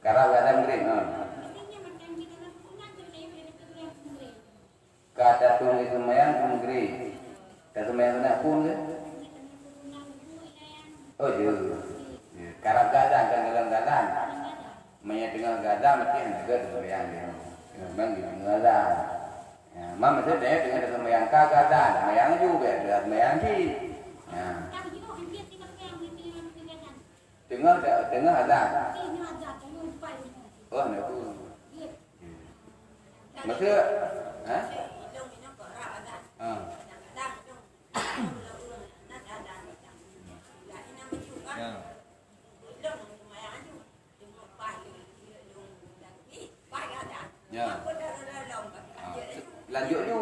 Kadang-kadang green. Kata tulis semayang kemgri. Kata semayang nak pun ke? Oh je. Kadang-kadang kan dalam gadang. Maya tengah gadang mesti hendak semayang dia. Memang di tengah gadang. Mama saya dengan semayang gadang, semayang juga, semayang di. Tengah gadang. Oh, nak tu. Maksud, ha? Ya. Lanjut ju.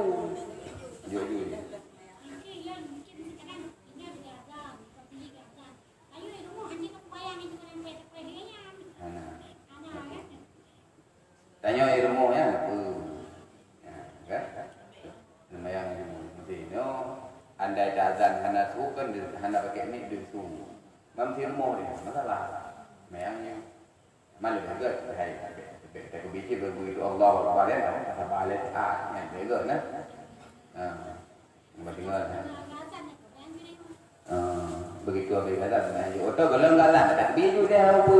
Lanjut ju. Tanya ilmu ya, kan? Semayang ilmu. Mesti no, andai azan hendak tu kan, hendak pakai ni di tu. Mesti ilmu dia, masalah. Semayangnya malu juga, hai. Tapi bicara begitu Allah Akbar ya, kata balik yang bega kan? Berdengar kan? Begitu apa kata semayang. Otak kalau enggak lah, tapi biju dia apa?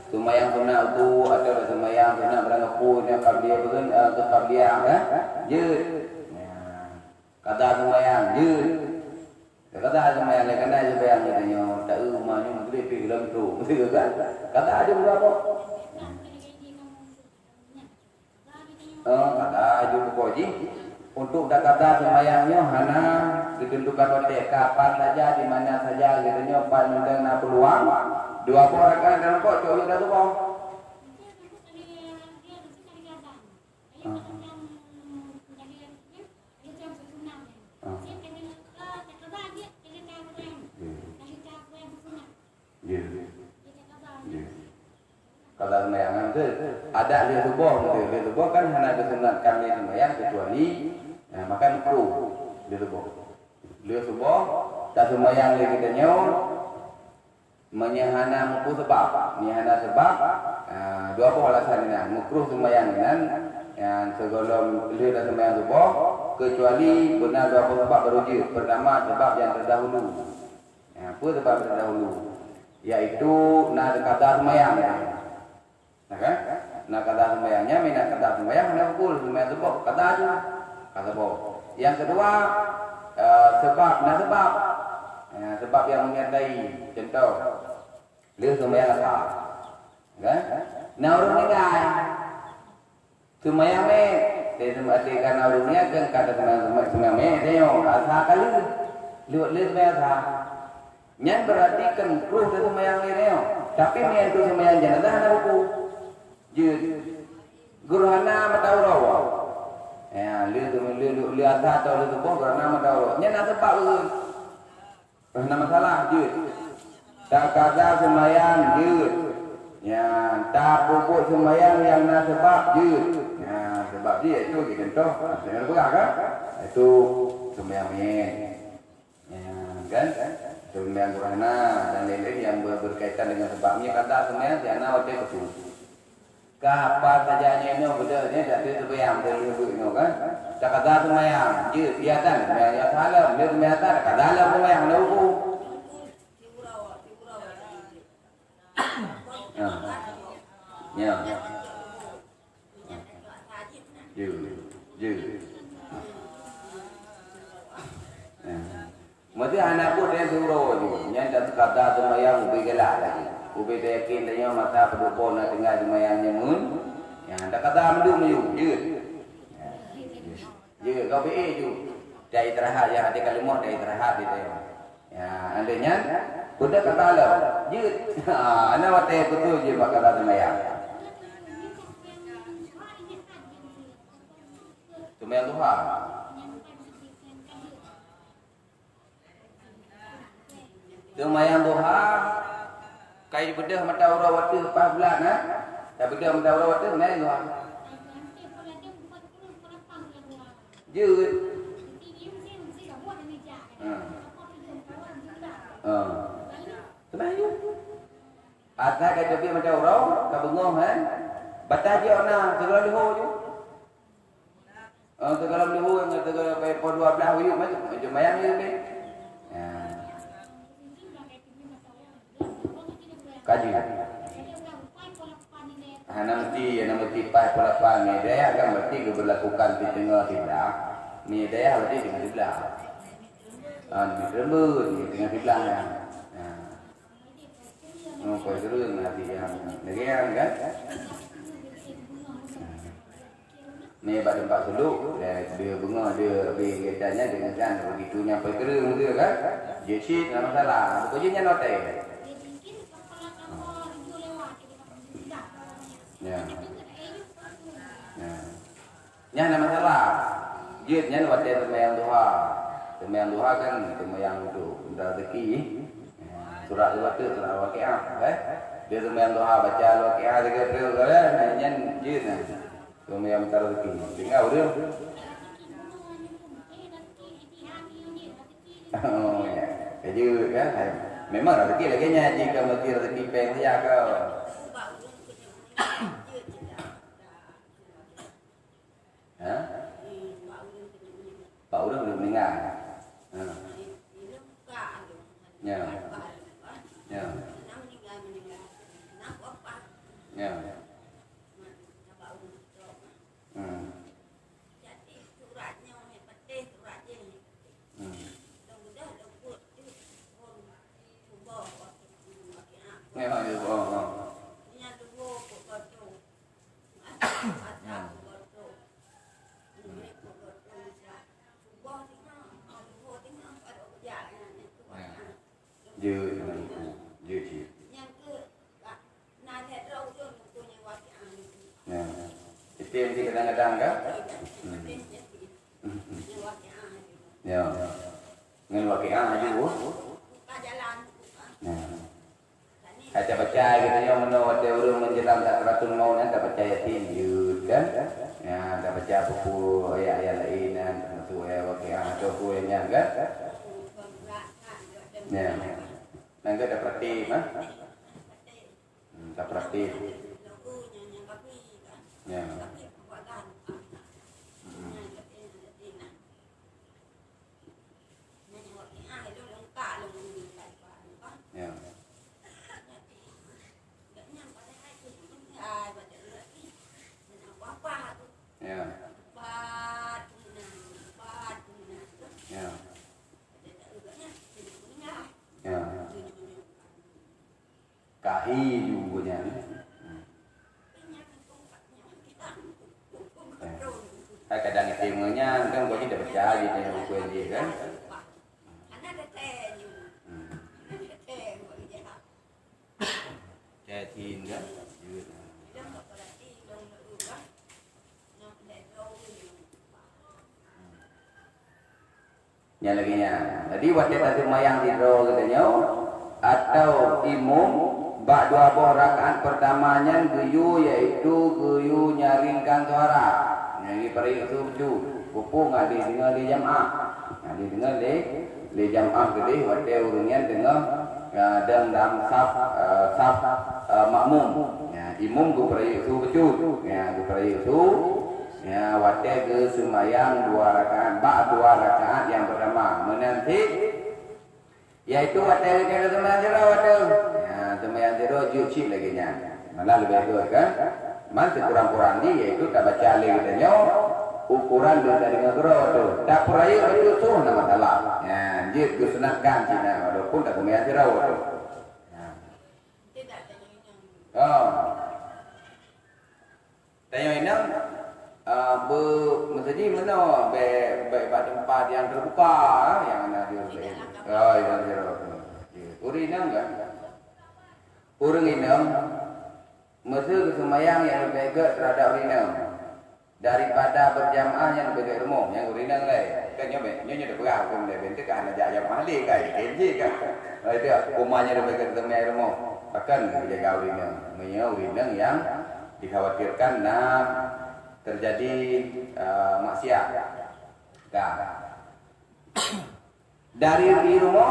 Semayang kena tu, ada semayang kena berangkat pun yang kabliah pun ke kabliah kan? Je. Kata semayang je. Kata semayang le kena je bayang katanya tak rumahnya boleh pergi dalam tu. Betul kan? Kata ada berapa? Kata aju bukoji untuk kata semayangnya hana ditentukan oleh kapan saja di mana saja gitu pan dengan peluang 2 rakaat dalam kok coba dah tu bang. Kalau semayang itu ada dia subuh kan hanya disunatkan dia semayang kecuali makan kru dia subuh tak semayang lagi kita nyawa menyahana muku sebab dua alasan ini mukruh semayang dan yang sebelum dia dah semayang subuh kecuali benar dua sebab beruji. Pertama sebab yang terdahulu. Apa sebab terdahulu? Yaitu nak kata semayang. Kan? Nak kata sembahyangnya, minat kata sembahyang, nak pukul sembahyang subuh, kata aja, kata boh. Yang kedua, sebab yang menyertai, contoh, dia sembahyang apa? Kan? Nah orang ni kan, sembahyang ni, dia sembahyang orang ni kan kata sembahyang ni, dia asal kali, lihat sembahyang asal. Yang berarti kan kruh dia sembahyang ni dia, tapi ni itu sembahyang jenazah nak pukul. Je gurhana matawrawa lu ada atau lu tubuh gurhana matawrawa nya nak sebab tu gurhana masalah je tak kata semayang je ya tak pupuk semayang yang nak sebab je ya sebab dia itu kita contoh dengan berat kan itu semayang ni ya kan semayang gurhana dan lain-lain yang berkaitan dengan sebabnya kata semayang jangan wajib betul. Kapan sajanya ini bedanya jadi sebayang dari ibu ini kan? Tak kata semayang, je biatan semayang yang salah, dia semayang tak kata dalam semayang ada hukum. Ya. Je. Mesti anak pun dia suruh je, yang tak kata semayang lebih gelap lagi. Ubi yakin tanya masa pendukung nak tinggal semayangnya mun yang tak kata mendung je kau be je dah istirahat yang ada kalimah dah istirahat dia ya andainya sudah kata lah je ana wate betul je bakal semayang duha semayang duha kai bedah mata ura waktu pas bulan tak bedah mata ura waktu naik tu je semayang Asal kata dia macam orang, kau bengong kan? Batas dia orang segala liho je. Segala liho yang segala pon 12 uyuk macam mayang je ni. Kaji. Nama tipai pelapan ni daya kan berarti berlakukan di tengah sebelah. Ni daya berarti di tengah sebelah. Di rembut di tengah sebelah ya. Kau terus nanti yang negara kan? Ni pada tempat suluk, dia bunga dia biasanya dengan kan begitu nyampai kering tu kan? Jesit tak masalah. Pokoknya notai. Ya. Nya ada masalah. Jitnya waktu sembahyang duha. Sembahyang duha kan sembahyang itu rezeki. Surah al-Waqiah, surah al-Waqiah, dia sembahyang duha baca al-Waqiah 3 kali kan, nya jit nah. Sembahyang rezeki. Tinggal dia. Oh ya. Kerja kan. Memang rezeki lagi nya jika mesti rezeki peng saja kau. Pak udah belum meninggal. Ya. Ya. Ya. Jadi suratnya petis suratnya. Dư chị. Ya. Itu yang kadang-kadang kan? Ya. Dengan waqiah aja bu. Ada percaya kita yang menolak orang menjelang tak teratur mau tak percaya tinju kan? Ya, tak percaya buku ayat-ayat lain dan termasuk ayat waqiah atau kuenya kan? Ya. Nangga ada praktik, mah? Tak praktik. Ya. Ya. Ya. Ya. Ya. Kahi juga nya. Kadang timnya kan gua tidak percaya di buku dia kan. Cetin kan. Nya lagi nya. Jadi waktu tadi mayang tidur katanya atau imum bak 2 rakaat pertamanya geyu yaitu geyu nyaringkan suara. Ini peri itu kupu ngadi dengan di jamaah. Ngadi dengan di jamaah gede waktu urunnya dengan dalam saf makmum. Ya, imum ku peri itu betul. Ya, ku peri itu ya waktu ke sembahyang 2 rakaat, bak 2 rakaat yang pertama menanti yaitu waktu ke sembahyang jero waktu. Ya, sembahyang jero juci lagi nya. Malah lebih baik kan? Man kurang-kurang ni yaitu tak baca alih katanya ukuran dosa dengan surah tu. Tak peraya betul tu nama salah. Ya, dia kesunatkan Cina walaupun tak sembahyang jero tu. Ya. Oh. Tanya ini menjadi mana baik tempat yang terbuka yang ada di sini. Oh, yang jero. Urinang kan? Urang inang mesti kesemayang yang lebih baik terhadap urinang daripada berjamaah yang lebih baik rumah yang urinang lain. Kan nyonya dah berah pun dah bentuk kan aja yang mahli kan, kenji kan. Itu rumahnya lebih baik kesemayang rumah. Bahkan jaga urinang, urinang yang dikhawatirkan terjadi maksiat. Nah, dari di rumah,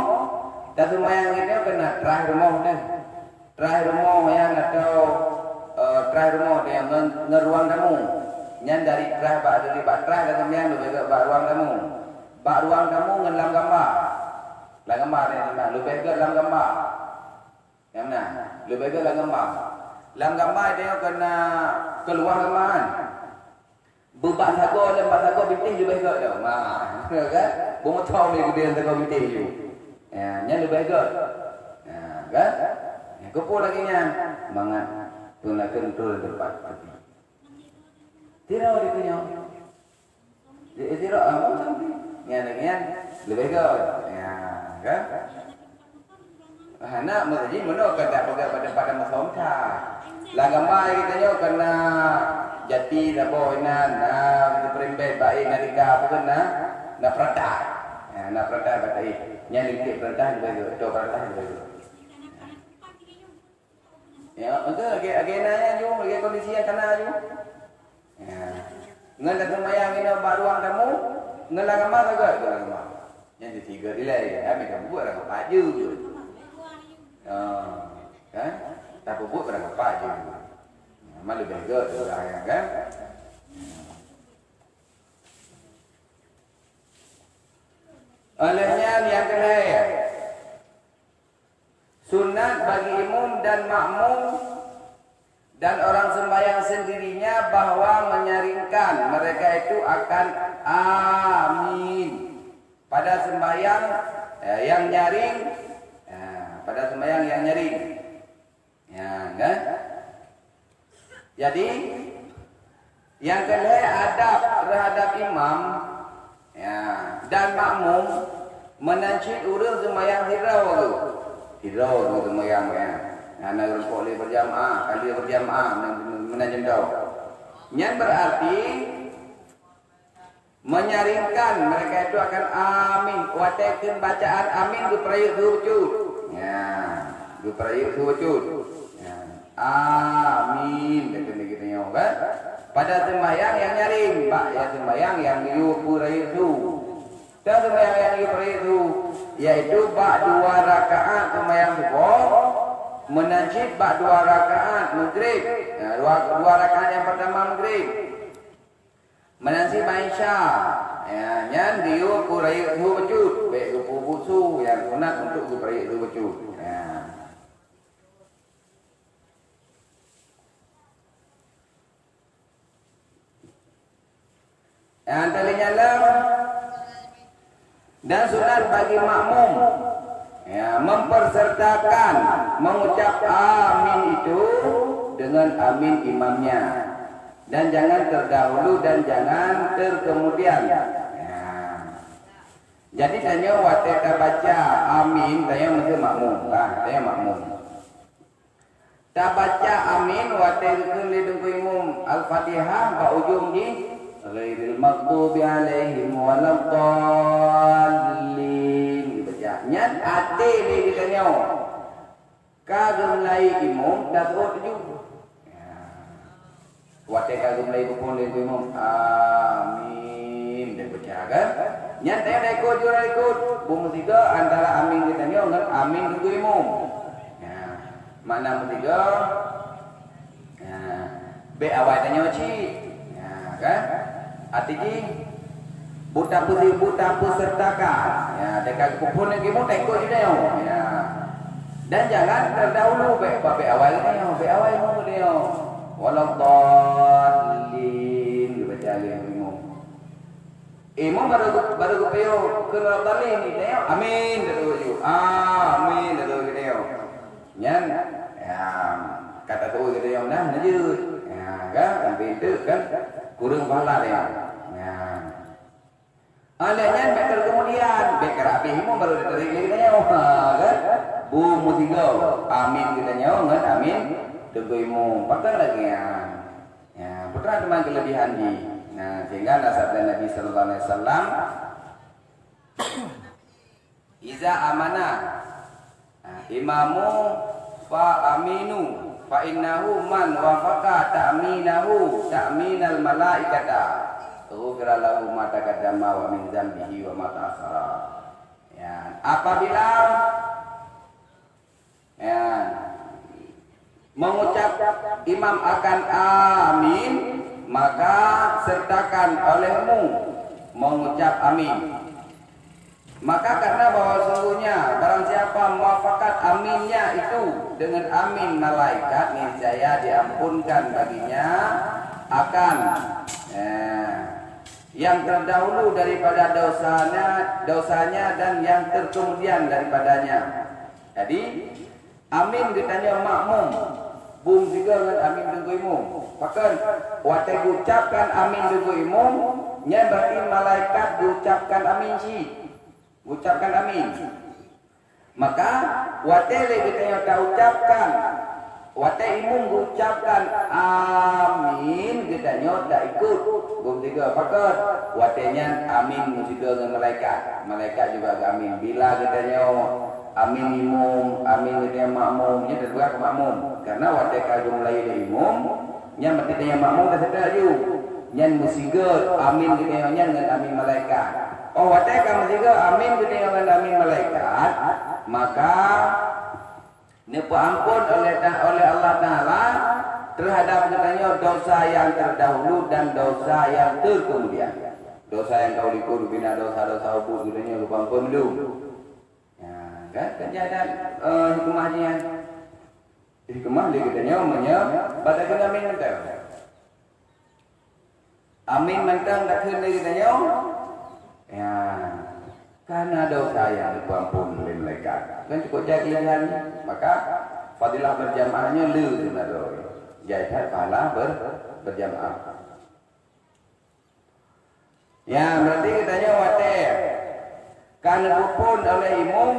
tak sembahyang itu kena terakhir rumah dah. terakhir rumah yang atau terakhir rumah yang ngeruang tamu. Nyan dari terakhir dan kemudian lebih ke ruang tamu. Bak ruang tamu ngelam gambar. Lah gambar ni mana? Lebih ke dalam gambar. Yang mana? Lebih ke dalam gambar. Dalam gambar dia kena keluar gambaran. Bebak sago dan bak sago bintik lebih ke dah. Kan? Bomo tahu ni dia sago bintik tu. Ya, nyan lebih ke. Kan? Kupu lagi nya mangat puna kontrol tempat tepi. Tirau dia punya. Dia tirau apa sampai? Nyan lebih ke. Ya, kan? Anak mesti mana kata pada masom tha. Lah gambar kita nyo kena jati dah boinan, kita perimbet baik narika apa kena nak perata. Nak perata batai. Nyan dikit perata lebih ke, perata lebih ke. Ya, betul lagi nanya ju, lagi kondisi yang kena ju. Ya. Ngan dah semayang ini baruang kamu, ngelang gambar tak ke? Ngelang gambar. Yang ketiga dilai, kami dah buat dah apa je. Kan? Tak buat dah apa je. Malu bega tu lah kan? Olehnya yang kedua, sunat bagi imam dan makmum dan orang sembahyang sendirinya bahwa menyaringkan mereka itu akan amin pada sembahyang yang nyaring, pada sembahyang yang nyaring, ya kan? Jadi yang kedua adab terhadap imam dan makmum menancit urus sembahyang hirau tu. Hirau tu sembahyang anak rukuk boleh berjamaah, kali berjamaah menajem dau. Yang berarti menyaringkan mereka itu akan amin. Watekeun bacaan amin du perayuk du wujud. Ya, du perayuk du wujud. Ya. Amin begitu nya kan. Pada sembahyang yang nyaring, Pak, ya sembahyang yang yu perayuk du. Dan sembahyang yang yu perayuk du yaitu bak 2 rakaat sembahyang subuh menajib bak 2 rakaat maghrib. Ya, 2 rakaat yang pertama maghrib. Menasib Aisyah. Ya, nyan diu kurai tu wujud, baik kupu busu yang sunat untuk kurai tu wujud. Ya. Yang talinya lah dan sunat bagi makmum mempersertakan mengucap amin itu dengan amin imamnya dan jangan terdahulu dan jangan terkemudian. Jadi tanya waktu baca amin tanya mesti makmum tanya makmum. Tak baca amin waktu itu imam al-fatihah ke ujung ni ghairil maghdubi alaihim waladdallin dibaca nyan ate ni ditanya kagum lai imam dah tuju waktu kagum lai pun le imam amin dia baca kan nyan tanya ikut jura ikut bum tiga antara amin ditanya dengan amin tunggu imam mana tiga be awal tanya cik kan artinya buta putih buta pesertakan ya dekat kupon lagi mau tengok juga ya dan jangan terdahulu be awal ni be awal mau dia waladdallin dibaca imam imam baru kepeyo ke waladdallin ni dia amin dulu amin dulu dia nyan ya kata tu dia nah najud ya kan sampai itu kan kurang pahala dia. Ya. Alanya betul kemudian bekar api mu baru diterima dia kan. Bu musigo amin kita nyawa kan amin tungguimu pakai lagi ya. Ya, putra teman kelebihan di. Nah, sehingga nasabda Nabi sallallahu alaihi wasallam iza amana imamu fa aminu fa innahu man wafaqa ta'minahu ta'minal malaikata ghufira lahu ma taqaddama wa min dzambihi wa ma ta'akhkhara. Ya, apabila ya mengucap imam akan amin, maka sertakan olehmu mengucap amin. Maka karena bahwa sungguhnya barang siapa muafakat aminnya itu dengan amin malaikat, niscaya diampunkan baginya akan yang terdahulu daripada dosanya dan yang terkemudian daripadanya. Jadi amin ditanya makmum, bung juga dengan amin dengan imum. Bahkan waktu ucapkan amin dengan imum, nya berarti malaikat diucapkan amin sih. Ucapkan amin. Maka watele kita tak ucapkan, wate imum ucapkan amin, kita tak ikut. Belum tiga pakat. Watenya amin juga dengan malaikat. Malaikat juga amin. Bila kita amin imum, amin kita makmumnya terbuat makmum. Karena wate kalau mulai dari imum, nya berarti dia makmum dah sedar ju. Nyan musiga amin kita dengan amin malaikat. Oh, watai kamu juga amin dengan amin malaikat, maka nipu ampun oleh Allah Taala terhadap katanya dosa yang terdahulu dan dosa yang terkemudian. Dosa yang kau likur bina dosa-dosa ubud katanya lupa ampun dulu. Ya, kan kejadian hikmahnya. Hikmah dia katanya pada kena amin mentang. Amin mentang tak kena katanya. Ya, karena dosa yang diampun oleh malaikat. Kan cukup jadian, maka fadilah berjamaahnya lu sebenarnya. Jadi pahala berjamaah. Ya, berarti katanya water. Karena rukun oleh imum,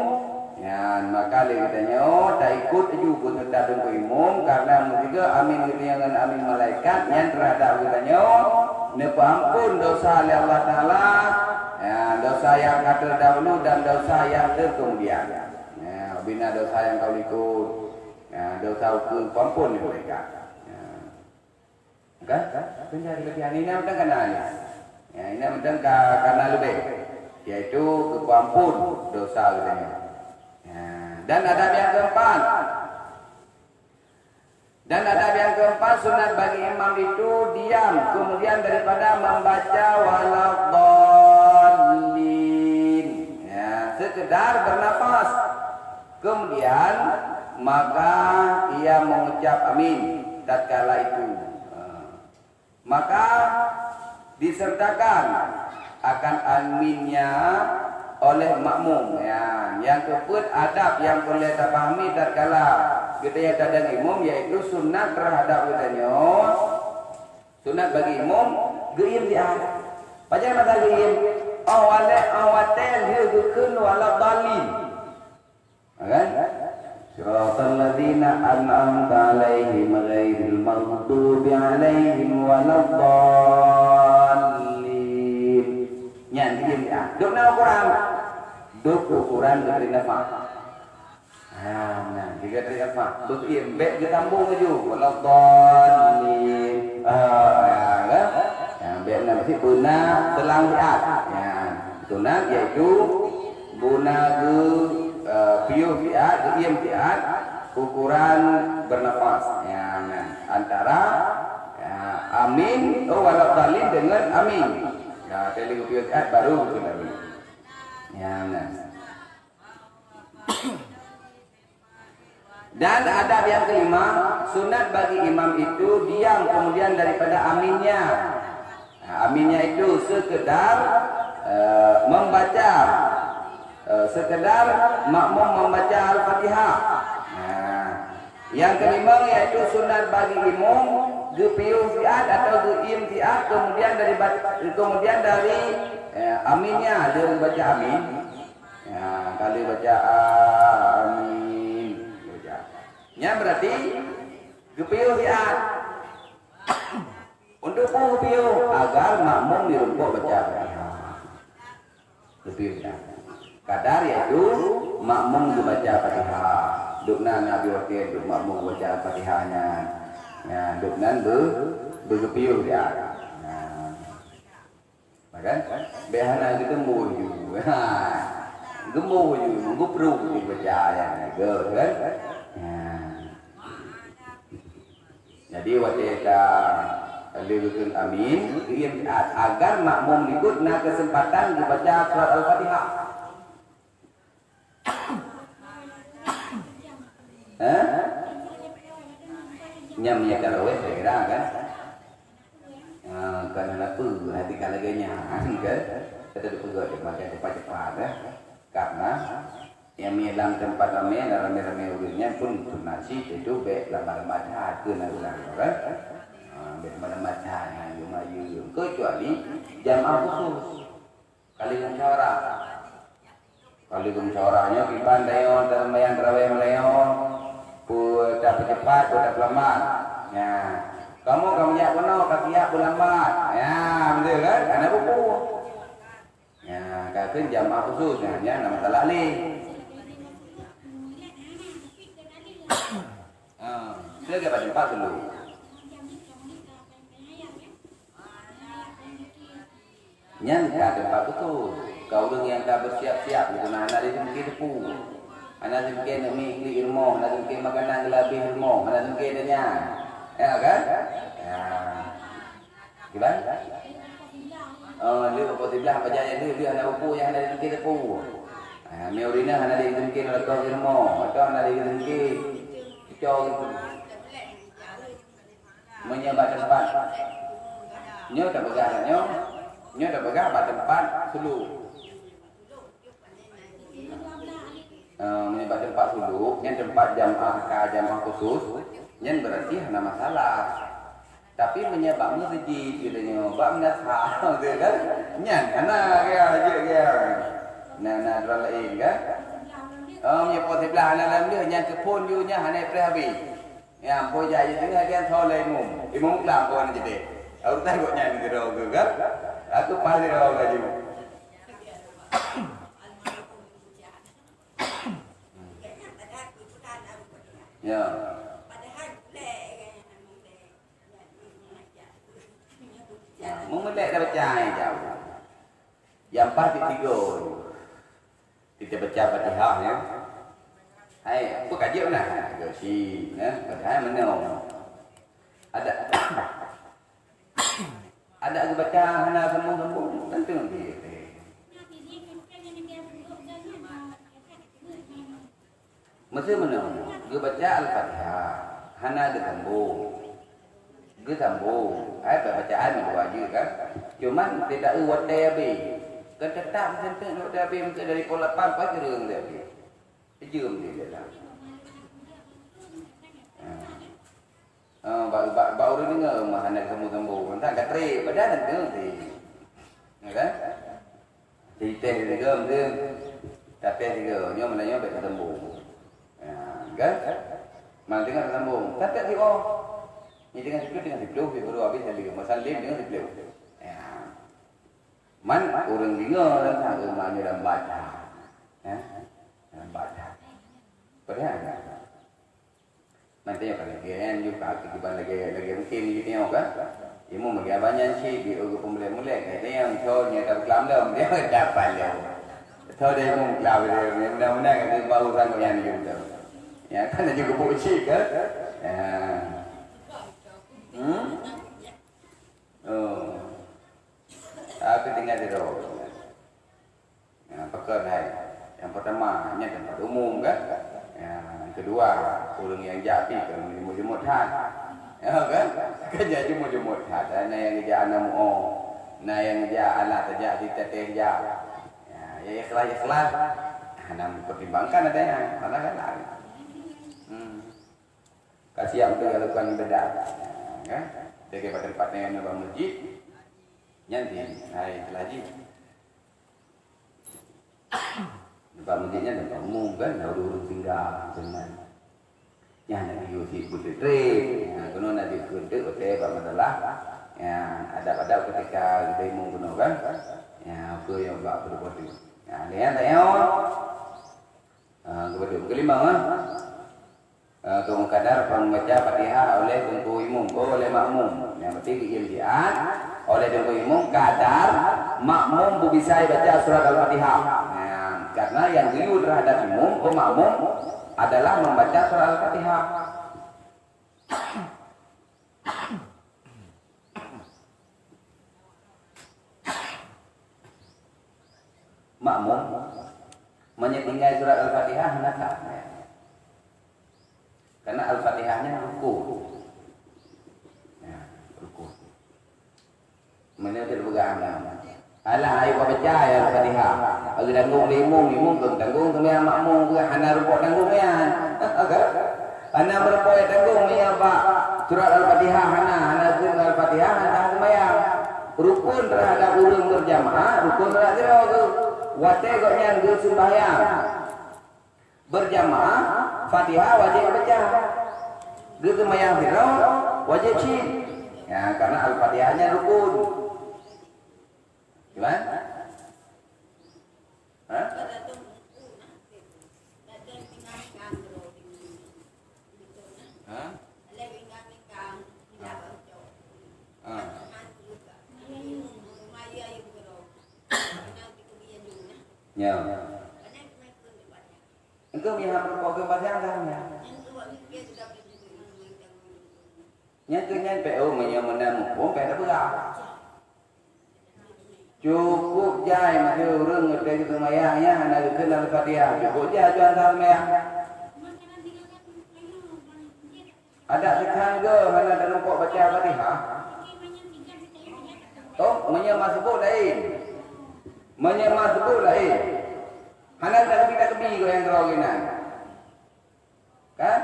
ya maka dia katanya tak ikut juga tetap dengan imum karena juga amin dengan amin malaikat yang terhadap katanya nepa ampun dosa oleh Allah Taala. Ya, dosa yang terdahulu dan dosa yang terkemudian. Ya, bina dosa yang kau ikut. Ya, dosa ukur ampun mereka. Ya. Kan? Penjari ketian ini macam kenanya. Ya, ini macam karena lebih. Yaitu keampun dosa katanya. Ya. Dan adab yang keempat. Dan adab yang keempat, sunat bagi imam itu diam kemudian daripada membaca waladhdallin. Ya, sekedar bernafas. Kemudian maka ia mengucap amin tatkala itu. Maka disertakan akan aminnya oleh makmum. Ya, yang keempat adab yang boleh dipahami tatkala kita yang kadang imam yaitu sunat terhadap katanya. Sunat bagi imam geim dia. Macam mana geim? Awatel dia gukun waladhdallin. Kan? Siratal ladzina an'amta 'alaihim ghairil maghdubi 'alaihim waladhdallin. Nyan geim dia. Duk nang Quran. Duk Quran dari nafas. Nah, jika terikat mak, betul, bet ditambung aja, waladhdallin. Bet nak mesti guna selang liat. Ya, sunat yaitu guna piuh liat, diam liat, ukuran bernafas. Ya, antara amin, waladhdallin dengan amin. Ya, teli piuh liat baru guna. Ya, nah. Dan adab yang kelima, sunat bagi imam itu diam kemudian daripada aminnya. Nah, aminnya itu sekedar membaca, sekedar makmum membaca Al-Fatihah. Nah, yang kelima yaitu sunat bagi imam gepiu fiat atau geim fiat kemudian dari aminnya dia membaca amin. Ya, kali baca amin. Ya berarti gepiu fiat untuk gepiu agar makmum di rumput baca gepiu fiat. Kadar yaitu makmum membaca Fatihah. Dukna Nabi wakil duk makmum baca Fatihahnya. Ya duknan bergepiu fiat. Bahkan behana kita muju. Gemuh ju, gupru baca ya. Kan? Jadi waktu Leluhur amin agar makmum ikut na kesempatan dibaca surat Al-Fatihah. Nyamnya tarawih saya kira kan. Karena apa hati kalaganya kan kita dipegang makan cepat-cepat karena yang dalam tempat ramai urusnya pun nasi itu baik lama-lama hati nak kan. Mana-mana yang kecuali jamaah khusus kali musyawarahnya pipan dayon dalam yang terawih melayon pun dapat cepat pun dapat lambat ya kamu ya penuh kaki ya pun lambat ya betul kan karena buku ya kan jamaah khusus ya nama talali saya ke tempat dulu. Nyan ka tempat betul. Kau orang yang tak bersiap-siap itu nah ada mungkin tepu. Ana mungkin mi ilmu, ana mungkin makanan lebih ilmu, ana mungkin nya. Ya kan? Ya. Gimana? Oh, dia apa sebelah apa jaya dia ana upu yang ada mungkin tepu. Ah, meurina ana ada mungkin lekor ilmu, atau ana ada mungkin kicau itu. Menyebar tempat. Nyo tak bergerak nyo. Nyo dah pegang pada tempat dulu. Menyebat tempat dulu, yang tempat jamaah khusus, yang berarti hanya masalah. Tapi menyebab masjid katanya, bab nasah, gitu kan? Nyan, karena dia, nah lain kan? Menyebut sebelah dalam dia, yang kepun dia hanya habis. Yang pun jadi tengah dia soleh imum kelam pun jadi. Aku tak kok nyan gitu kan? Aku pasti orang gaji. Ya. Mengelak dah baca jauh. Yang pasti tiga. Kita baca Fatihah ya. Hai, apa kajian nak? Gaji, ya. Fatihah mana? Ada aku baca hana sambung tentu nanti. Mesti mana? Dia baca Al-Fatihah, hana dia sambung. Bacaan yang wajib kan. Cuman tidak uat tabi. Kan tetap tentu uat tabi mesti dari pola pampas kereng dia. Jom dia dah. Baru dengar mana sambung-sambung. Entah katri pada nanti. Ya kan? Di teh juga mungkin. Tapi juga nyo menanya baik sambung. Ya, kan? Mana dengar sambung. Tapi si ini dengan sipil baru habis tadi. Masalah dengan sipil. Ya. Man orang dengar tentang rumahnya dalam baca. Ya. Dalam baca. Padahal nanti yang paling keren juga kehidupan lagi mungkin gitu kan. Imu bagi banyak sih di urut pembeli-mulai kayak yang shownya tak kelam dalam dia dapat dia. Tahu dia mau kelam dia mudah-mudahan kita baru sang yang juga. Ya kan juga buci kan. Aku tinggal di roh. Pekerjaan hai. Yang pertama nya tempat umum kan. Yang kedua orang yang jadi kan jemut-jemut hat. Ya kan? Kerja jemut-jemut hat. Nah yang kerja anak nah yang kerja anak saja di teteh ya. Ya ikhlas. Anak pertimbangkan adanya. Mana kan ada. Kasih yang untuk lakukan ibadah. Kan? Jaga pada tempatnya yang ada masjid. Nanti hai lagi. Tempat masjidnya tempat umum kan, orang tinggal dengan yang nak diusi putri, konon nak diusi hotel bermasalah, yang ada ketika kita umum konon kan, yang apa yang buat berbuat itu, yang kemudian kelima kamu kadar membaca Fatihah oleh tunggu imam, oleh makmum, yang penting diimtihan oleh tunggu imam kadar makmum bisa baca surat Al-Fatihah. Karena yang dulu terhadap makmum adalah membaca surah Al-Fatihah. makmum menyetinggai surat Al-Fatihah hendak. Karena Al-Fatihahnya ruku. Ya, ruku. Mana tidak pegang. Alah ayo kau baca ya Al-Fatihah. Agi tanggung limung tanggung semua makmum ke hana rukuk tanggung ya. Hana berupaya tanggung ya Pak. Surat Al-Fatihah hana surat Al-Fatihah hana sembahyang. Rukun terhadap urang berjamaah, rukun terhadap wate goknya sembahyang. Berjamaah Fatihah wajib baca. Gitu sembahyang firau wajib sih. Ya karena Al-Fatihahnya rukun. Gimana? Hah? Hah? Ya. Engkau miham rukuk ke pasang ya. Nyan PO menyamu pun pada berak. Cukup jai masih urang ngerti itu mayangnya hanya kenal Al-Fatihah. Cukup jai jual mayang. Ada sekarang ke hanya dalam pok baca Al-Fatihah. Oh, menyamah sebut lain. Menyamah sebut lain. Hanya tak kebi ke yang keroginan. Kan?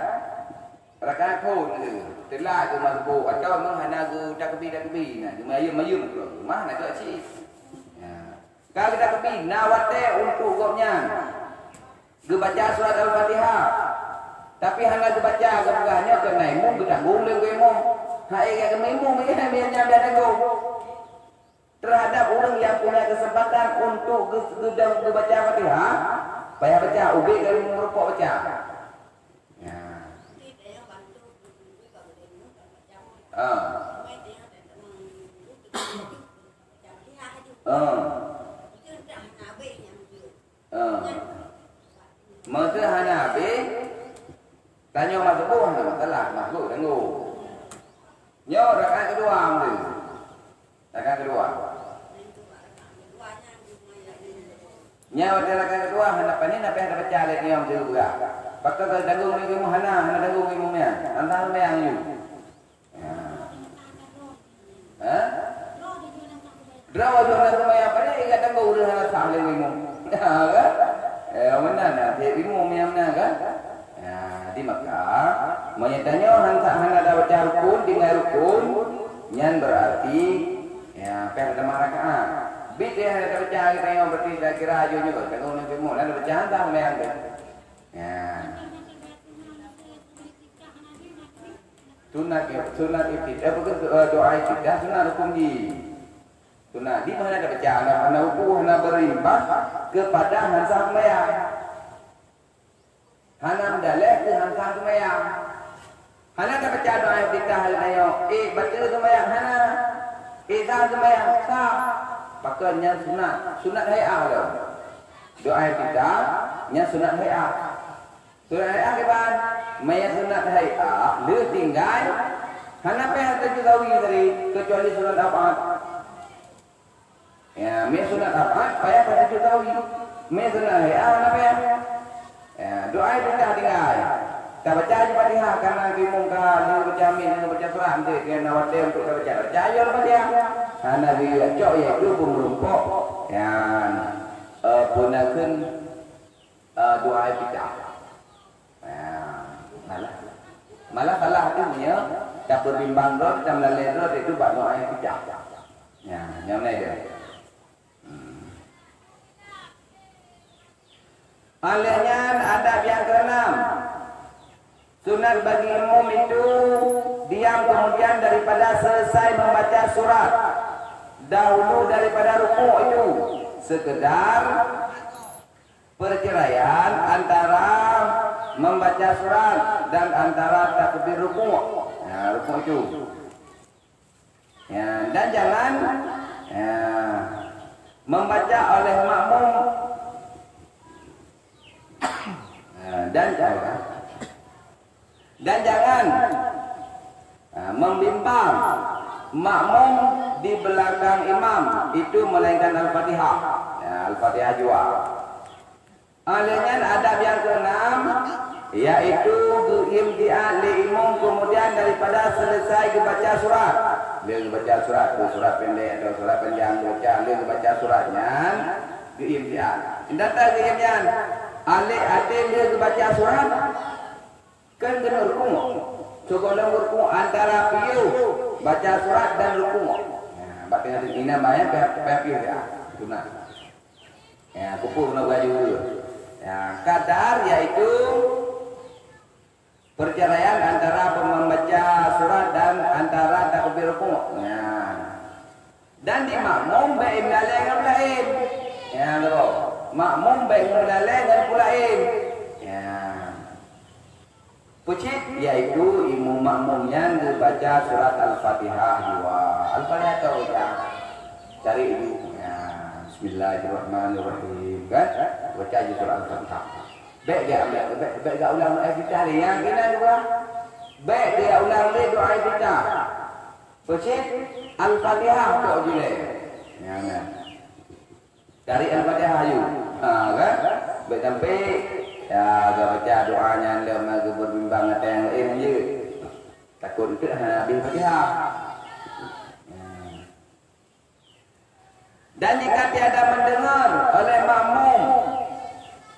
Rakaat pun ada. Telah ke masbuk atau memang hanya ke tak kebi nah. Cuma ayam ke. Mana ke sih? Kalau kita kebi nawate untuk gopnya. Gebaca surat Al-Fatihah. Tapi hanya gebaca gebaganya ke naimum bertanggung lewemu. Hai ke naimum ini hanya ada tanggung. Terhadap orang yang punya kesempatan untuk gebaca Fatihah, payah baca ubi dari merupuk baca. Ya. Masa hana habis tanya masuk buah nama telah masuk tangguh. Nyo rakaat kedua ambil. Rakaat kedua. Nyo rakaat kedua hana panin apa yang baca lagi yang juga. Pakar tangguh ni kamu hana tangguh kamu ni. Antara yang you. Draw jualan sama yang apa ni? Ikat tangguh udah hana saling kamu. Kan? Mana nak? Dia ilmu mana kan? Ya, di Makkah, menyatanya hana ada baca rukun, tinggal rukun, nyan berarti ya perda rakaat. Bid dia ada baca kita yang berarti kira aja juga. Kalau nanti mau ada baca entah memang tu. Ya. Sunat ibtidah bukan doa ibtidah, sunat rukun di. Sunat di mana ada baca hana rukun, hana berimbas kepada hansa sembahyang. Hana mendalih ke hansa sembahyang. Hana tak baca doa ibtidah hal ayo. Baca sembahyang hana. Sah sembahyang sah. Pakainya sunat hay'ah lo. Doa ibtidah nya sunat hay'ah. Sunat hay'ah ke ban? Maya sunat hay'ah le tinggal. Hana pe hata tahu tadi kecuali sunat apa? Ya, me sunat apa? Payah pada tahu. Me sunat hay'ah apa ya? Ya, doa ibtidah tinggal. Tak baca Al-Fatihah karena dimungka dia baca amin dia baca surah nanti dia nawat dia untuk baca. Percaya Al-Fatihah. Hana dia cok iaitu merumpok yang gunakan doa ibtidah. Malah salah hatinya tak berbimbang rot dan lalai rot itu buat doa ibtidah. Ya, yang lain dia. Alihnya adab yang keenam. Sunat bagi imam itu diam kemudian daripada selesai membaca surat. Dahulu daripada rukuk itu sekedar perceraian antara membaca surat dan antara takbir rukuk. Ya, rukuk itu. Ya, dan jangan membaca oleh makmum dan jangan membimbang makmum di belakang imam itu melainkan Al-Fatihah. Ya, Al-Fatihah juga. Dengan adab yang keenam, yaitu imtihan li imam, kemudian daripada selesai dibaca surat. Dia baca surat, surat pendek atau surat panjang baca, dia baca suratnya imtihan. Datang imtihan, alik dia baca surat, kan kena rukuk. Cukup rukuk antara piu baca surat dan rukuk. Batin ada ini namanya piu ya, sunat. Ya, kupu kena baju dulu. Ya, kadar yaitu perceraian antara membaca surat dan antara takbir rukuk. Ya. Dan di makmum baik melalai dengan lain. Ya, tu. Makmum baik melalai dan pulain. Ya. Pucit yaitu imam makmum yang membaca surat Al-Fatihah dua. Al-Fatihah tahu ya. Cari itu. Ya. Bismillahirrahmanirrahim. Kan? Baca je surat Al-Fatihah. Baik dia ulang doa kita ni yang kena juga. Baik dia ulang doa kita. Pucit Al-Fatihah kau jule. Ya kan. Dari Al-Fatihah you. Kan? Baik sampai ya baca doanya anda mau berbimbang ada yang lain je. Takut ke habis Fatihah. Dan jika tiada mendengar oleh makmum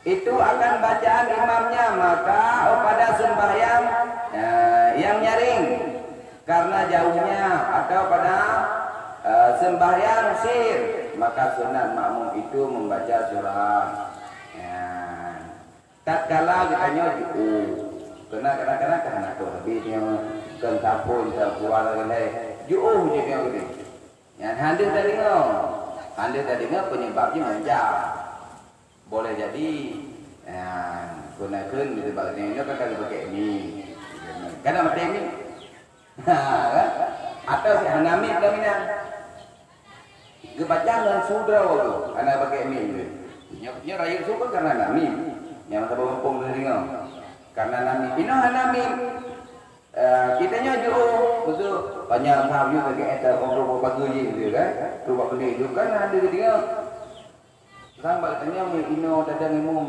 itu akan bacaan imamnya, maka pada sembahyang yang nyaring karena jauhnya atau pada sembahyang sir, maka sunat makmum itu membaca surat. Tatkala ditanya kena kadang-kadang kan aku habisnya kan tapun terbuat lagi juuh je dia gini. Yang hadir tadi penyebabnya menjauh. Boleh jadi gunakan disebab ini kan kalau pakai ini kadang pakai ini atau si hanami pelaminan kebaca dengan sudra waktu anak pakai ini nya raya suka karena hanami yang tak berhubung dengan karena hanami ino hanami kitanya jauh betul banyak kami pakai etar orang berbagi gitu kan tu buat beli itu kan ada dia sampai tanya ino dadang imam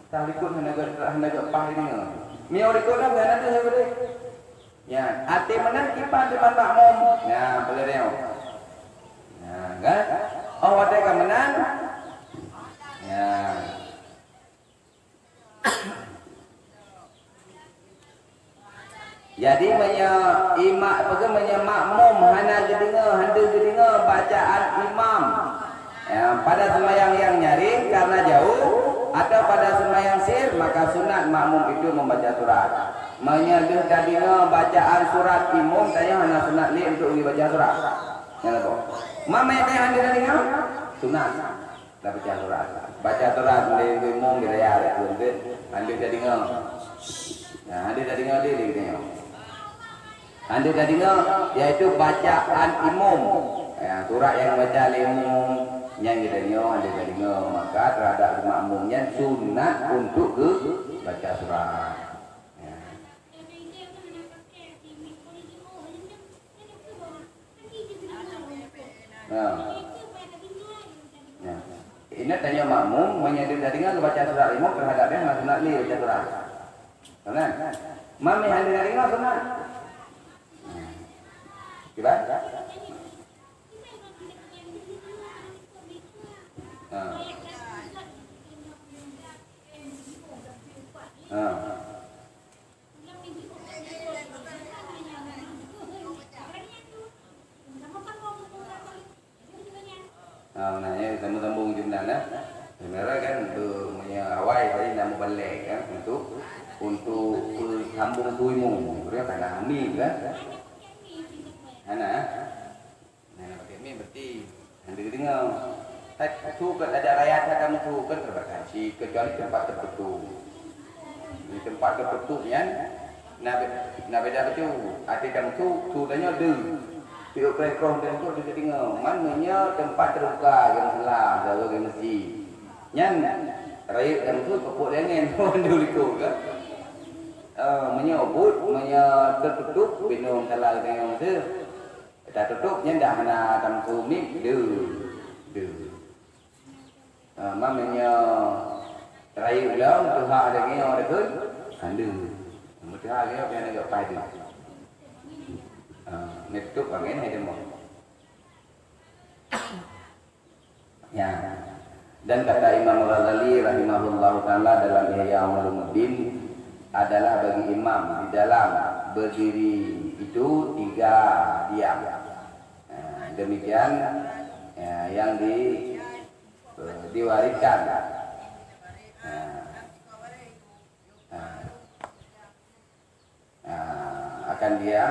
tak ikut hendak pah ini mi orang ikut kan ada saya boleh ya hati menang kipan depan makmum ya boleh dia ya kan oh ada kan menang ya jadi makmum hanya dengar bacaan imam pada sembahyang yang nyaring karena jauh atau pada sembahyang sir, maka sunat makmum itu membaca surat. Menyeduh tadinya bacaan surat imam tanya hanya sunat li untuk dibaca surat. Yang apa? Mama yang hadir dengar sunat dah baca surat. Baca surat di imam di raya itu hadir dengar. Nah, hadir dengar dia dengar. Hadir dengar yaitu bacaan imam. Surat yang baca imam yang kita dengar maka terhadap makmumnya sunat untuk baca surat. Ini tanya makmum menyedih dengar baca surat imam terhadapnya nggak sunat ni baca surat. Sunat. Mami hadir dengar sunat. Gimana? Nanya sambung jumlah sebenarnya kan untuk awal tadi nama balik kan untuk sambung tuimu dia karena kami kan anak pakai mi berarti anda dengar suka ada rakyat kamu suka terbatasi kecuali tempat tertutup di tempat tertutup yang nak beda betul arti kamu sudahnya piuk krekoh dan tu dia dengar maknanya tempat terbuka yang selah kalau di masjid nyan rakyat kamu tu pokok dengan pun dulu kan menyebut tertutup minum telah dengan tu dah tutup nyan dah nak kamu mik mamanya rayu lah untuk hak ada ni orang tu ada mesti hak dia yang agak padu netuk bagian ada mau ya dan kata Imam Ghazali rahimahullah taala dalam Ihya Ulumuddin adalah bagi imam di dalam berdiri itu 3 diam. Demikian yang diwariskan akan dia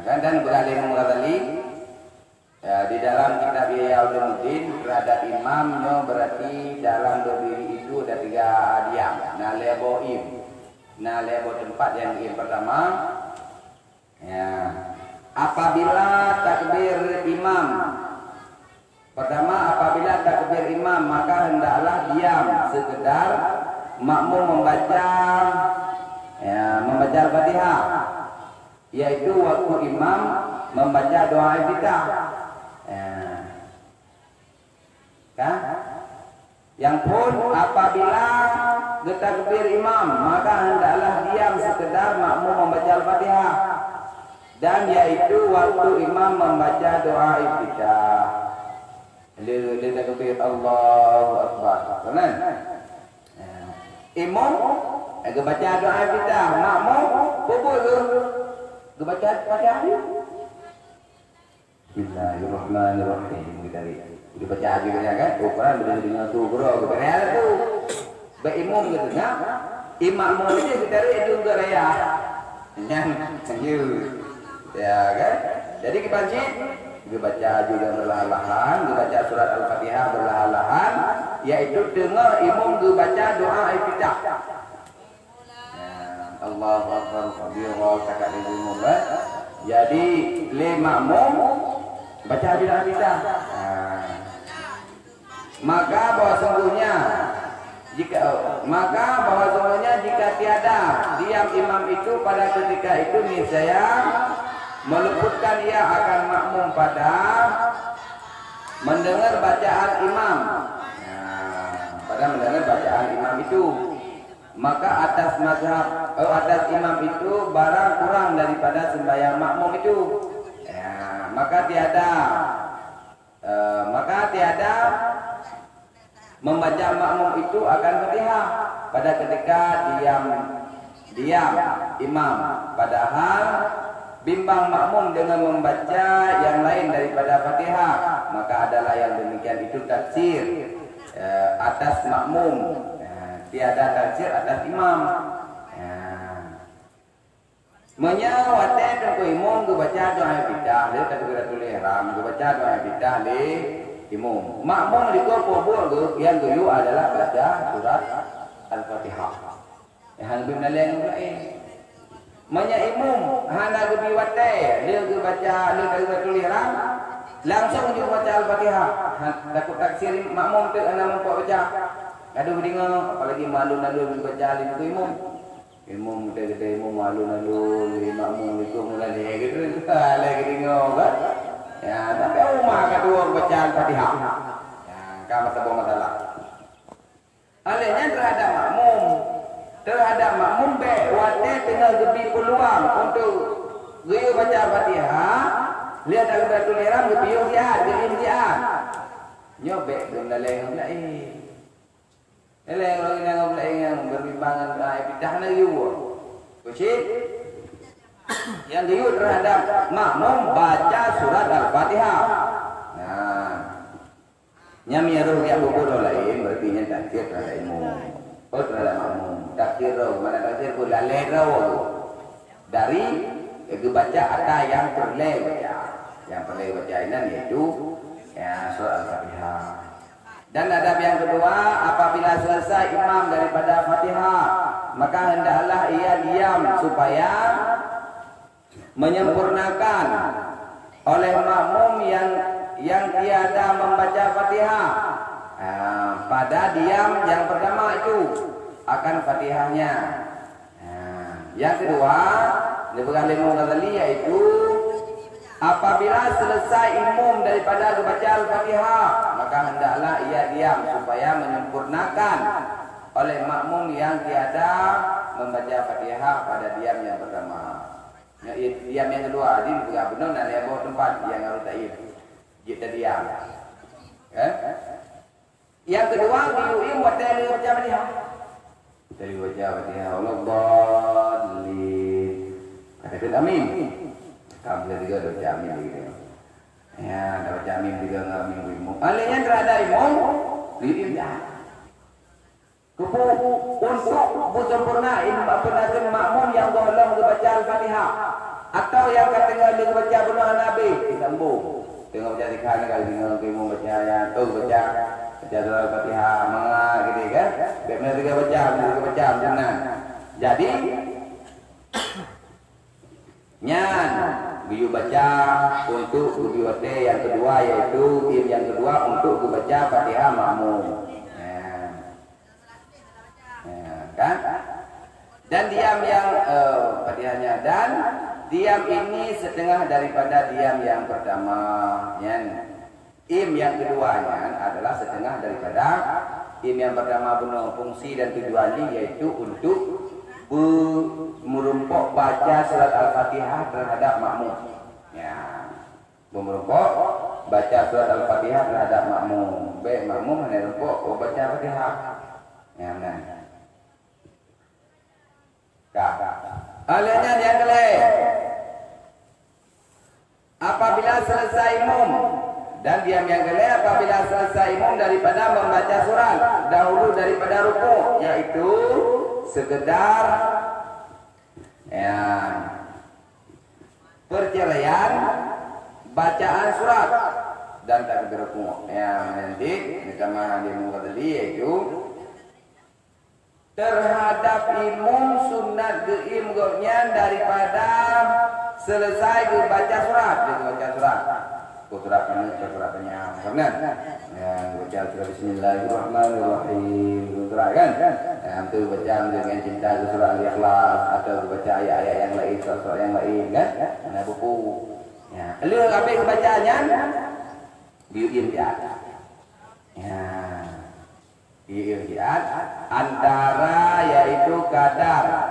kan dan beralih Imam Ghazali di dalam kitab Ihya Ulumuddin terhadap imamnya berarti dalam berdiri itu ada 3 diam. Nah lebo tempat yang pertama apabila takbir imam pertama apabila takbir imam maka hendaklah diam sekedar makmum membaca Al-Fatihah yaitu waktu imam membaca doa iftitah kan yang pun apabila takbir imam maka hendaklah diam sekedar makmum membaca Al-Fatihah dan yaitu waktu imam membaca doa iftitah dia takbir Allahu Akbar kan imam baca doa iftitah makmum bubur ke baca Al-Fatihah Bismillahirrahmanirrahim kita baca lagi kan ukuran dengan tu bro kebenaran tu baik imam gitu kan imam mau aja kita itu enggak raya yang ya kan jadi kita baca dibaca juga berlahan-lahan dibaca surat Al-Fatihah berlahan-lahan yaitu dengar imam dibaca doa iftitah Allahu Akbar kabira takbir jadi le makmum baca doa iftitah maka bahwasanya jika tiada diam imam itu pada ketika itu niscaya meluputkan ia akan makmum pada mendengar bacaan imam pada mendengar bacaan imam itu maka atas imam itu barang kurang daripada sembahyang makmum itu maka tiada membaca makmum itu akan Fatihah pada ketika diam imam padahal bimbang makmum dengan membaca yang lain daripada Fatihah maka adalah yang demikian itu tafsir atas makmum tiada tafsir atas imam menyawate tengku imam baca doa iftitah le takbiratul ihram baca doa iftitah le imam makmum liko pobol yang dulu adalah baca surat Al-Fatihah yang lebih menaleng manya imam hana gebi wate dia baca dia takbiratul ihram langsung dia baca Al-Fatihah takut taksir makmum tu ana mampu baca aduh dengar apalagi malu-malu baca itu imam gede imam malu-malu makmum itu mulai gitu lagi dengar kan ya tapi umah kedua baca Al-Fatihah ya kamu sebuah masalah alihnya terhadap makmum wate tengah gebi peluang untuk dia baca Al-Fatihah lihat takbiratul ihram gebiung dia gebiung nyobek benda lain eleng yang berbimbangan iftitah na yu kucing yang diut terhadap makmum baca surat Al-Fatihah nah nyami roh ya bodoh lain berarti nya takdir terhadap imam terhadap makmum takdir roh mana takdir pun lalai roh dari itu baca ada yang perlu baca ini yaitu surat Al-Fatihah. Dan adab yang kedua, apabila selesai imam daripada Fatihah, maka hendaklah ia diam supaya menyempurnakan oleh makmum yang tiada membaca Fatihah. Pada diam yang pertama itu akan Fatihahnya. Yang kedua, diberikan Imam Ghazali yaitu Apabila selesai imam daripada membaca Al-Fatihah, maka hendaklah ia diam supaya menyempurnakan oleh makmum yang tiada membaca Fatihah pada diam yang pertama. Diam yang kedua, ini juga benar nak dia bawa tempat yang harus taib. Kita diam. Yang kedua, diuim baca Fatihah. Kita baca Fatihah. Allahuakbar. Katakan amin. Kamu juga baca amin gitu. Ya, baca amin juga amin imam. Alihnya terhadap imam, diuim dah. Untuk sempurna penakan makmum yang boleh membaca Al-Fatihah atau yang katakan dia baca benar Nabi disambung tengok baca zikir kalau tengok imam baca ayat baca surah Al-Fatihah mana gitu kan benar juga baca benar jadi nyan biu baca untuk biu yang kedua yaitu yang kedua untuk membaca Fatihah makmum kan? Dan diam yang Fatihahnya dan diam ini setengah daripada diam yang pertama ya. Im yang keduanya adalah setengah daripada im yang pertama benar fungsi dan tujuannya yaitu untuk merumpok baca surat Al-Fatihah terhadap makmum ya. Merumpok baca surat Al-Fatihah terhadap makmum baik makmum hanya rumpok baca Al-Fatihah ya nah. Alihnya yang kelih. Apabila selesai imam dan diam yang kelih apabila selesai imam daripada membaca surat dahulu daripada rukuk yaitu sekedar ya, perceraian bacaan surat dan takbir rukuk yang nanti kama dia mengatakan yaitu terhadap imam sunat geimgoknya daripada selesai baca surat dia baca surat surat penyang benar yang baca surat Bismillahirrahmanirrahim surat kan yang tu baca dengan cinta surah Al-Ikhlas atau baca ayat-ayat yang lain surat yang lain kan ada buku ya lu habis bacanya biuin dia ya Ijtihad antara yaitu kadar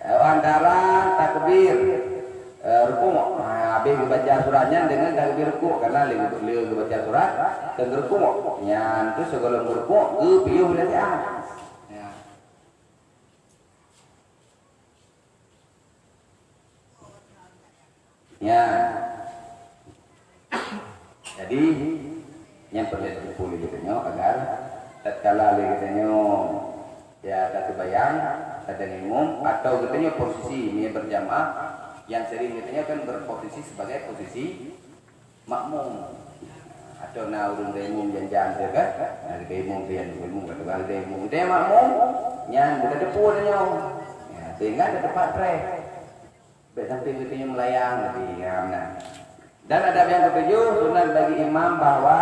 antara takbir rukuk. Habis baca suratnya dengan takbir rukuk karena beliau baca surat dan rukuk. Yang tu sebelum rukuk beliau belajar. Ya. Jadi yang perlu dipulih katanya agar tatkala katanya ya tak bayang ada imam atau katanya posisi ini berjamaah yang sering katanya kan berposisi sebagai posisi makmum atau urun imam jangan kan ada imam kata ada imam dia makmum yang bukan depu katanya ya sehingga ada tempat pre sampai katanya melayang di ramna dan ada yang ketujuh sunat bagi imam bahwa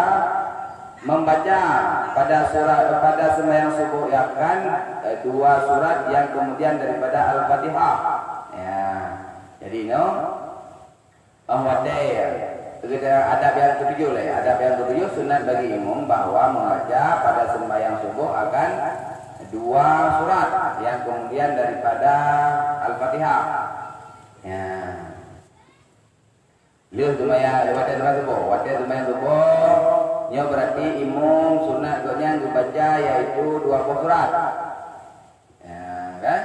membaca pada sembahyang subuh akan dua surat yang kemudian daripada Al-Fatihah. Ya. Jadi adab yang ketujuh lah. Adab yang ketujuh sunat bagi imam bahwa membaca pada sembahyang subuh akan dua surat yang kemudian daripada Al-Fatihah. Ya. Lihat sembahyang subuh. Ya berarti imam sunat yang dibaca yaitu 20 surat. Ya, kan?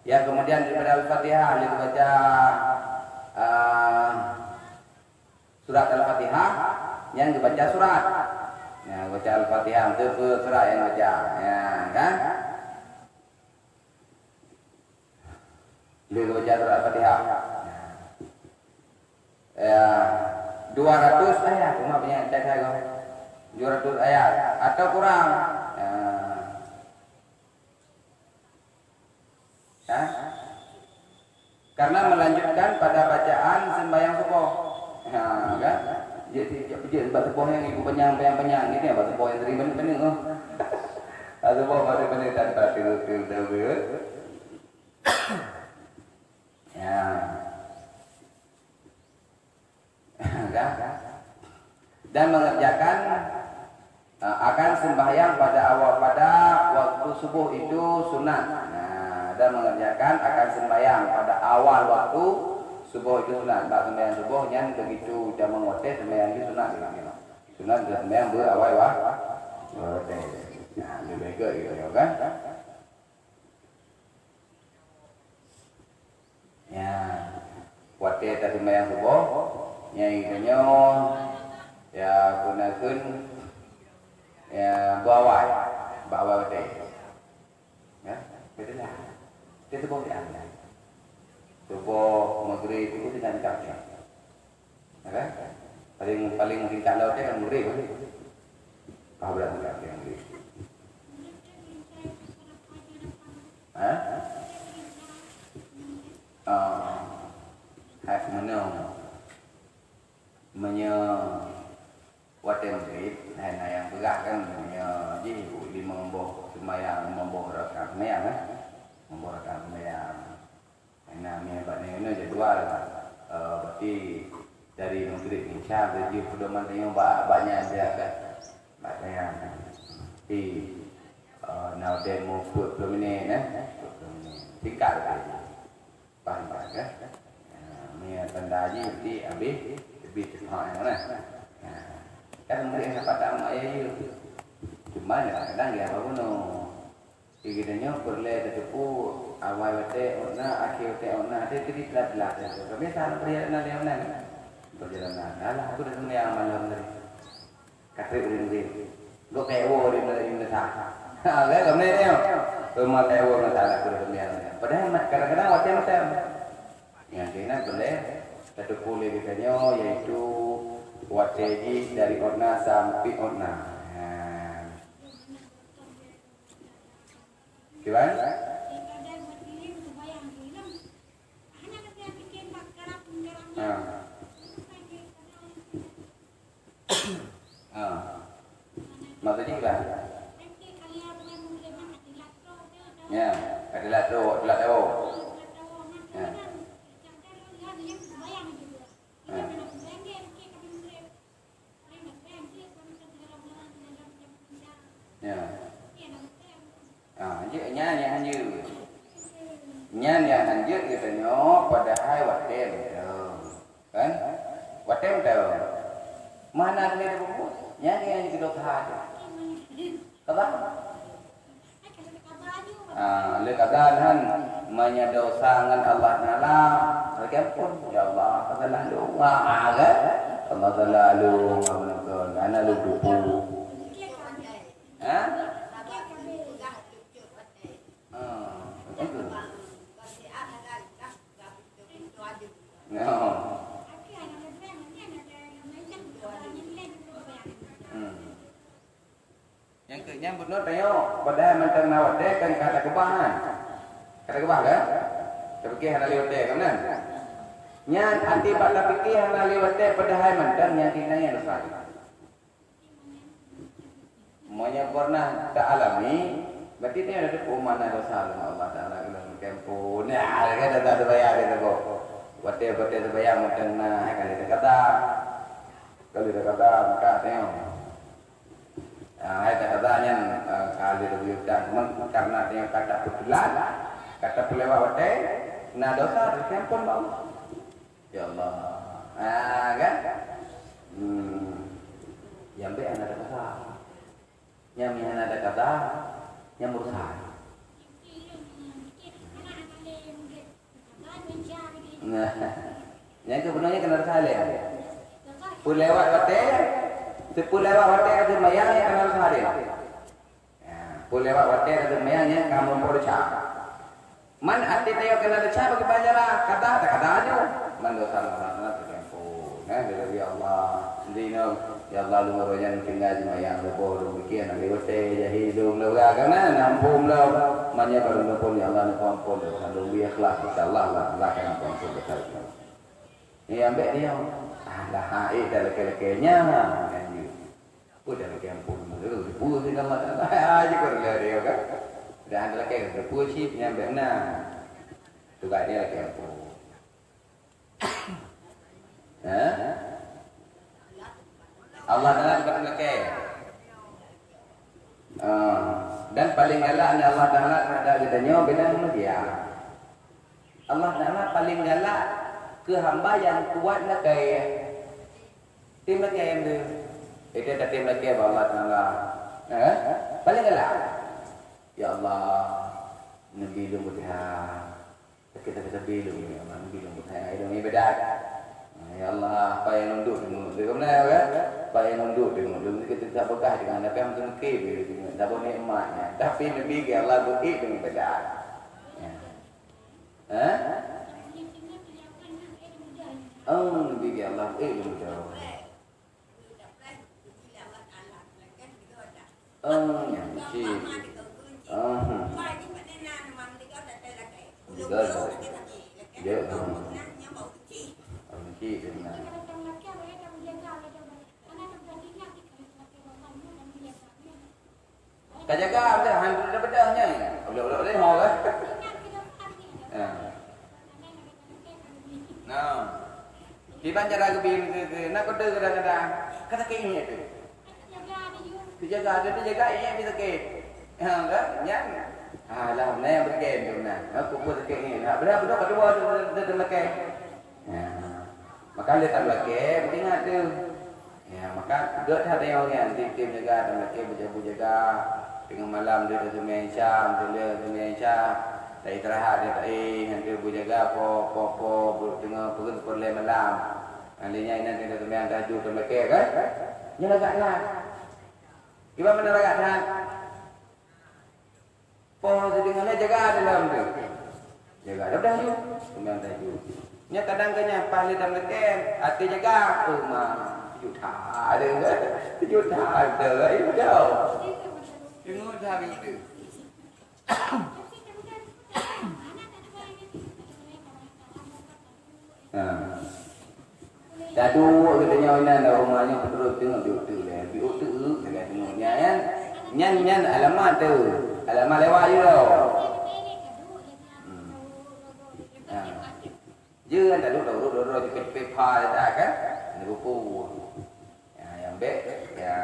Yang kemudian daripada Al-Fatihah yang dibaca surat Al-Fatihah yang dibaca surat. Ya, baca Al-Fatihah itu surat yang baca. Ya, kan? Dia baca surat Al-Fatihah. Ya, 200 ayat cuma punya cek saya 200 ayat atau kurang ya. Karena melanjutkan pada bacaan sembahyang subuh ya, kan jadi baca subuh yang ibu penyang gitu ya baca subuh yang terima benar baca subuh benar tanpa tidur ya dan mengerjakan akan sembahyang pada waktu subuh itu sunat. Nah, dan mengerjakan akan sembahyang pada awal waktu subuh itu sunat. Bak sembahyang subuh yang begitu jam mengotek sembahyang itu sunat juga. Sunat dan sembahyang berawal waktu. Nah, lebih baik gitu kan? Ya, waktu kita sembahyang subuh, yang itanya ya gunakan ya bawai waktu. Ya, betul lah. Itu subuh dia. Subuh maghrib itu tidak dikasih. Okay? Paling mungkin kalau dia kan maghrib. Kau berapa kali maghrib? Waktu maghrib, nah yang berat kan di membawa sembahyang, membawa rakaat sembahyang, membawa rakaat sembahyang. Nah, ini jadwal. Berarti dari maghrib insya Allah pedoman tengok banyak dia kan, banyak. Di now demo 20 minit, tingkat aja. Banyak kan? Ni tanda aja berarti habis lebih cepat yang mana? Kan mereka pada mak ayah itu. Cuma kadang dia apa pun Kigidanya perle tetepu awal wate ona akhir wate ona ada tadi telah kami salah perjalanan yang mana perjalanan alah aku dah yang malam tadi kata udah go kewo di mana sah ada kami ni rumah kewo nak salah aku dah yang padahal kadang-kadang wate macam yang kena perle tetepu le kitanya yaitu wate dari ona sampai ona. Gimana? Maksudnya gimana? Ya, kadilat tu. Ya. Ya. Nyan yang anjir katanya padahal watem kan watem tahu mana ni buku nyan yang kita tahu kata le kadahan menyadosa dengan Allah Taala pun ya Allah kata lalu kan Allah lalu menurut ana lu buku Yang kenyang benar tayo padahal mentang nawate kan kata kebahan. Kata kebah kan? Terpikir hana liwate kan? Nyan anti bata pikir hana liwate padahal mentang yang tinanya dosa. Semuanya pernah tak alami berarti dia ada mana dosa Allah Taala dalam kempu. Nah, ada tak bayar dia tu. Wate bayar mentang kali dia kata. Kali dia kata maka tengok. Ayat katanya kali lebih dan karena dia kata betulan, kata pelewat wate, nah dosa terkempon bau. Ya Allah, kan? Yang be ada kata, yang ada kata, yang berusaha. Nah, yang kebenarannya kena salah. Pelewat wate. Sepulewat wate ada mayangnya kenal sehari. Pulewat wate ada mayangnya kamu percaya. Man ati tayo kenal siya bagi banjara kata aja. Man dosa mana terkempu. Dari Allah. Dino ya Allah lumoroyan tinggal di mayang lebo demikian ali wate jahilum lawa kana nampum law manya baru pun ya Allah nampun kalau bi ikhlas insyaallah Allah akan ampun betul. Ni ambek dia. Dah haid dah leke-lekenya. Udah lagi ampun dulu, buat kita macam aja kau dia kan, dah ada lagi berbuat sih yang benar, tu kan dia lagi ampun, Allah Taala dapat melekeh. Dan paling galak Allah Taala ada ditanya bila dia. Allah Taala paling galak ke hamba yang kuat lekeh. Tim lekeh yang tu. Itu ada tim lekeh Allah Taala. Paling galak. Ya Allah, Nabi lu mutiha. Kita bilang ya Allah, Nabi lu mutiha. Itu ibadat. Ya Allah, apa yang nunduk dengan dia mana kan? Apa yang nunduk dengan dia kita tak berkah dengan apa yang mungkin kebir dengan tak boleh nikmatnya. Tapi Nabi ke Allah beri dengan ibadat. Nabi ke Allah beri dengan ibadat. Yang cik. Dia cik dengan. Kau jaga apa? Hampir dah pedangnya. Boleh mau kan? Nah, di banjar aku bilang tu, nak kau tu kadang-kadang kata keinget tu. Dijaga ada dijaga ini bisa ke. Kan? Yang lah mana yang berken tu nah. Aku pun tak ini. Berapa kedua tu lelaki. Maka dia tak lelaki, ingat tu. Ya, maka dot ada yang tim jaga dan lelaki berjaga dengan malam dia tu main Syam, dia main Syam. Tak istirahat dia tak nanti berjaga po tengah pergi malam. Nantinya nanti dia tu main tahajud dan lelaki kan? Ni lagaklah. Gimana mana lagak dah? Po dengan jaga dalam tu. Jaga dah tu. Main tahajud. Nya kadang-kadang paling dalam leken, hati jaga, mah juta ada kan? Juta ada, itu dah. Tengok dah begitu. Dadu katanya ina rumahnya terus tengok biut tu lah. Biut tu dekat tengoknya kan. Nyan alamat tu. Alamat lewat je tau. Dư anh ta lúc đầu rồi thì cái pha ra cái nó cô yang be ya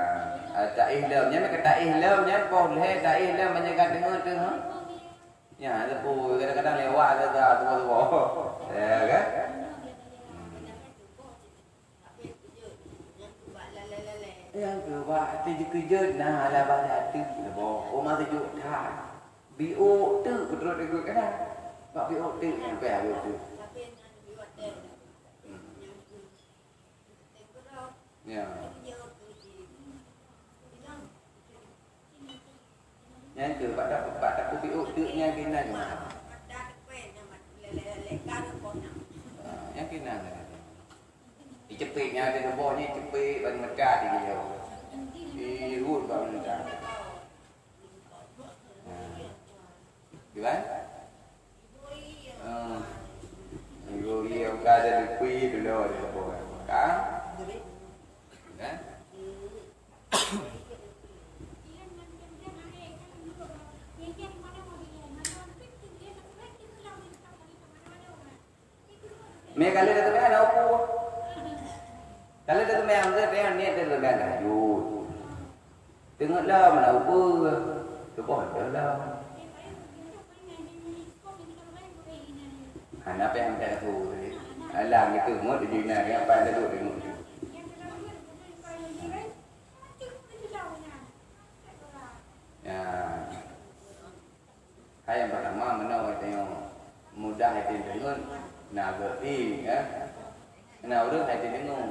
tak ihlam nya mek tak ihlam nya pon le tak ihlam banyak kan dengar tu ha ya ada pu kadang-kadang lewat saja tu ya kan yang kedua tu kerja nah lah bahasa tu bo rumah tu tha bio tu betul tu kan pak bio tu sampai bio tu ya. Yang tu pada kopi utuknya kena juga. Yang kena lah. Dicepitnya ada sebuahnya cepit bagi mereka di dia. Dirut bagi mereka. Gimana? Ibu dia ada di kui dulu ada sebuah. Kan? Kan? Mẹ cái lên tới đâu cô? Cái lên tới mẹ ăn rất bé nè tới mẹ là dù. Tiếng ngất lơ mà đâu cô tôi bỏ đỡ lơ. Nó bé ăn trả thù rồi. Làm cái từ ngốt để gì nè cái bạn đã đuổi được ngốt. Hai yang pertama menawar tengok mudah hati dengan nak berti, kan? Nak urut hati dengan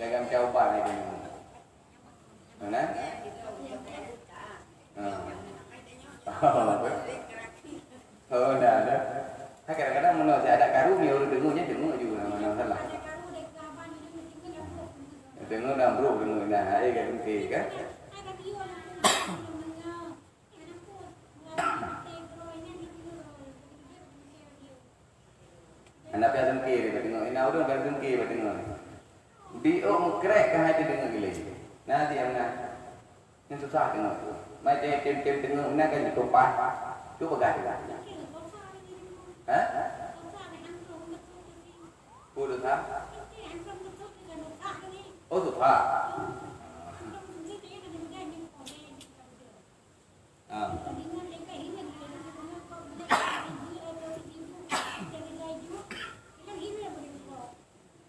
gagam coba hati dengan, mana? Oh, dah ada. Kadang-kadang menawar saya ada karu ni urut dengunya juga mana salah. Dengar dah bro dengar nah, kan mungkin kan? Anak pian dengki dia tengok. Ina urang pian dengki dia tengok. Bio mengkrek ke hati dengar gila. Nanti mana? Yang susah tengok. Mai tem tengok nak kan ditumpah. Tu pegang dia. Ha? Puluh tak? Oh susah. Ah.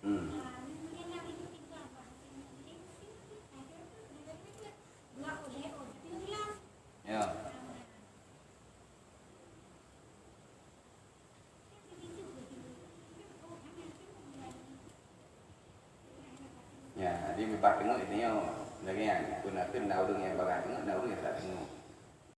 Hmm. Ya. Ya, dia bebas tengok dia tengok. Lagi yang guna tu nak urung yang bagai tengok, nak urung yang tak tengok.